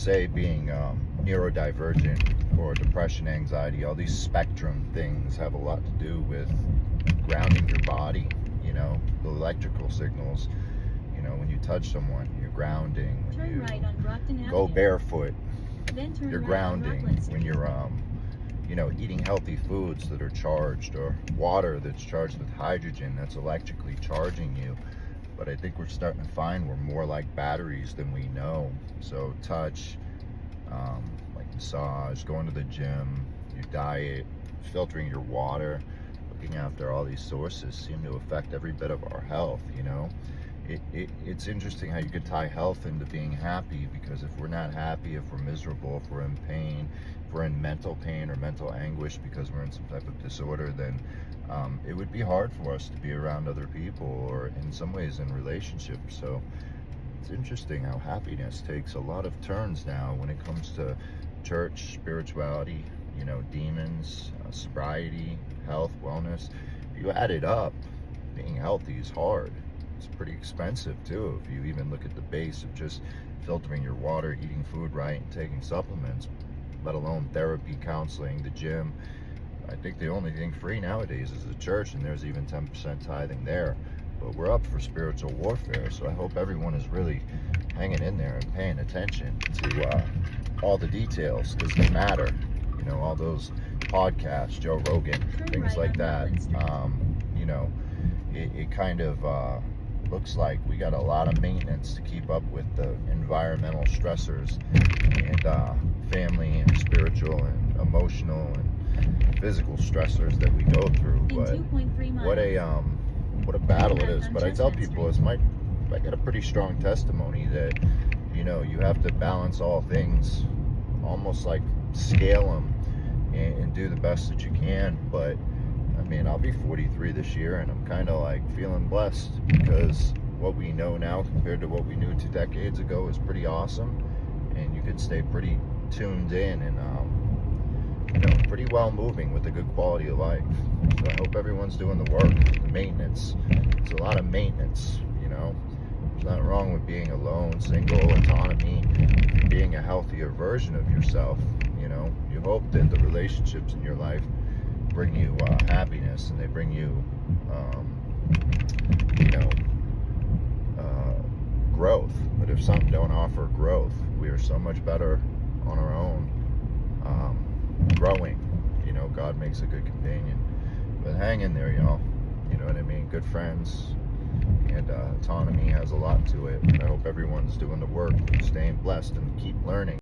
say being neurodivergent or depression, anxiety, all these spectrum things have a lot to do with grounding your body. The electrical signals. When you touch someone, you're grounding. When Turn you right on Brockton go Avenue. barefoot, Then turn you're right on grounding. Rockland Street. When you're eating healthy foods that are charged, or water that's charged with hydrogen, that's electrically charging you. But I think we're starting to find we're more like batteries than we know. So touch, like massage, going to the gym, your diet, filtering your water, looking after all these sources seem to affect every bit of our health. It's interesting how you could tie health into being happy, because if we're not happy, if we're miserable, if we're in pain, if we're in mental pain or mental anguish because we're in some type of disorder, then it would be hard for us to be around other people, or in some ways in relationships. So it's interesting how happiness takes a lot of turns now when it comes to church, spirituality, demons, sobriety, health, wellness. If you add it up, being healthy is hard. It's pretty expensive too, if you even look at the base of just filtering your water, eating food right, and taking supplements, let alone therapy, counseling, the gym. I think the only thing free nowadays is the church, and there's even 10% tithing there. But we're up for spiritual warfare, so I hope everyone is really hanging in there and paying attention to all the details, because they matter. All those podcasts, Joe Rogan, things like that. It kind of looks like we got a lot of maintenance to keep up with the environmental stressors and family and spiritual and emotional and physical stressors that we go through. But what a battle it is. But I tell people, I got a pretty strong testimony that you have to balance all things, almost like scale them and do the best that you can. But I'll be 43 this year, and I'm kind of like feeling blessed, because what we know now compared to what we knew 2 decades ago is pretty awesome, and you can stay pretty tuned in and pretty well moving with a good quality of life. So I hope everyone's doing the work, the maintenance. It's a lot of maintenance. There's nothing wrong with being alone, single, autonomy, being a healthier version of yourself. You hope that the relationships in your life bring you happiness, and they bring you growth. But if some don't offer growth, we are so much better on our own, growing. God makes a good companion. But hang in there, y'all. You know what I mean? Good friends, and autonomy has a lot to it. I hope everyone's doing the work, staying blessed, and keep learning.